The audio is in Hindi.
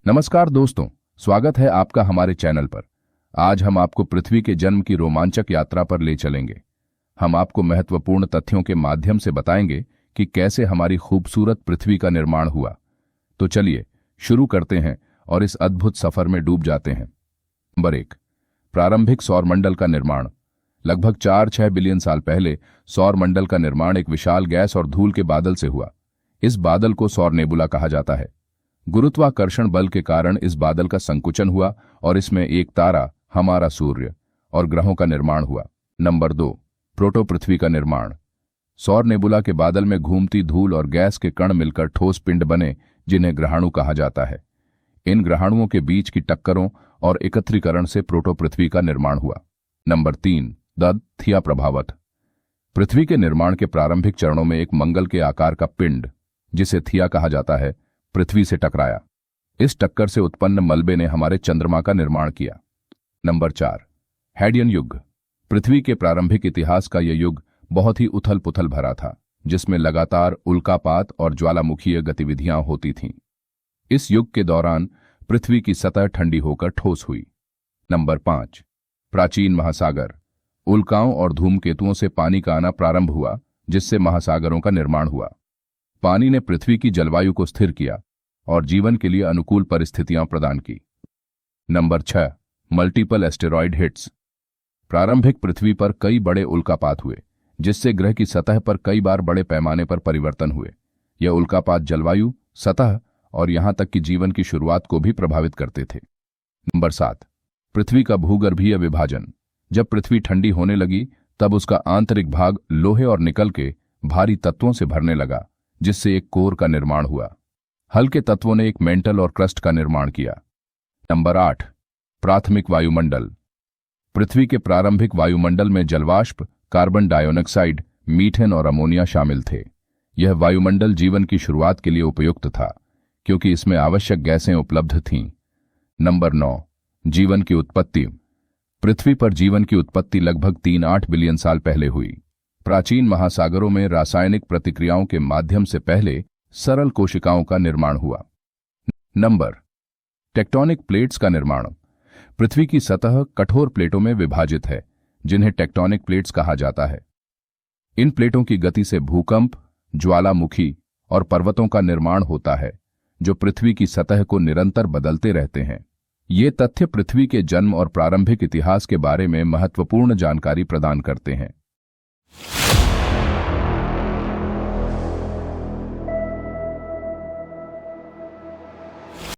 नमस्कार दोस्तों, स्वागत है आपका हमारे चैनल पर। आज हम आपको पृथ्वी के जन्म की रोमांचक यात्रा पर ले चलेंगे। हम आपको महत्वपूर्ण तथ्यों के माध्यम से बताएंगे कि कैसे हमारी खूबसूरत पृथ्वी का निर्माण हुआ। तो चलिए शुरू करते हैं और इस अद्भुत सफर में डूब जाते हैं। नंबर 1, प्रारंभिक सौरमंडल का निर्माण। लगभग 4-6 बिलियन साल पहले सौरमंडल का निर्माण एक विशाल गैस और धूल के बादल से हुआ। इस बादल को सौर नेबुला कहा जाता है। गुरुत्वाकर्षण बल के कारण इस बादल का संकुचन हुआ और इसमें एक तारा, हमारा सूर्य, और ग्रहों का निर्माण हुआ। नंबर 2, प्रोटो पृथ्वी का निर्माण। सौर नेबुला के बादल में घूमती धूल और गैस के कण मिलकर ठोस पिंड बने, जिन्हें ग्रहाणु कहा जाता है। इन ग्रहाणुओं के बीच की टक्करों और एकत्रीकरण से प्रोटो पृथ्वी का निर्माण हुआ। नंबर 3, द थिया प्रभावत। पृथ्वी के निर्माण के प्रारंभिक चरणों में एक मंगल के आकार का पिंड, जिसे थिया कहा जाता है, पृथ्वी से टकराया। इस टक्कर से उत्पन्न मलबे ने हमारे चंद्रमा का निर्माण किया। नंबर 4, हैडियन युग। पृथ्वी के प्रारंभिक इतिहास का यह युग बहुत ही उथल पुथल भरा था, जिसमें लगातार उल्कापात और ज्वालामुखीय गतिविधियां होती थीं। इस युग के दौरान पृथ्वी की सतह ठंडी होकर ठोस हुई। नंबर 5, प्राचीन महासागर। उल्काओं और धूमकेतुओं से पानी का आना प्रारंभ हुआ, जिससे महासागरों का निर्माण हुआ। पानी ने पृथ्वी की जलवायु को स्थिर किया और जीवन के लिए अनुकूल परिस्थितियां प्रदान की। Number 6, multiple asteroid hits. प्रारंभिक पृथ्वी पर कई बड़े उल्कापात हुए, जिससे ग्रह की सतह पर कई बार बड़े पैमाने पर परिवर्तन हुए। यह उल्कापात जलवायु, सतह और यहां तक कि जीवन की शुरुआत को भी प्रभावित करते थे। नंबर 7, पृथ्वी का भूगर्भीय विभाजन। जब पृथ्वी ठंडी होने लगी, तब उसका आंतरिक भाग लोहे और निकल के भारी तत्वों से भरने लगा, जिससे एक कोर का निर्माण हुआ। हल्के तत्वों ने एक मेंटल और क्रस्ट का निर्माण किया। नंबर 8, प्राथमिक वायुमंडल। पृथ्वी के प्रारंभिक वायुमंडल में जलवाष्प, कार्बन डाइऑक्साइड, मीथेन और अमोनिया शामिल थे। यह वायुमंडल जीवन की शुरुआत के लिए उपयुक्त था, क्योंकि इसमें आवश्यक गैसें उपलब्ध थीं। नंबर 9, जीवन की उत्पत्ति। पृथ्वी पर जीवन की उत्पत्ति लगभग 3-8 बिलियन साल पहले हुई। प्राचीन महासागरों में रासायनिक प्रतिक्रियाओं के माध्यम से पहले सरल कोशिकाओं का निर्माण हुआ। नंबर, टेक्टोनिक प्लेट्स का निर्माण। पृथ्वी की सतह कठोर प्लेटों में विभाजित है, जिन्हें टेक्टोनिक प्लेट्स कहा जाता है। इन प्लेटों की गति से भूकंप, ज्वालामुखी और पर्वतों का निर्माण होता है, जो पृथ्वी की सतह को निरंतर बदलते रहते हैं। ये तथ्य पृथ्वी के जन्म और प्रारंभिक इतिहास के बारे में महत्वपूर्ण जानकारी प्रदान करते हैं।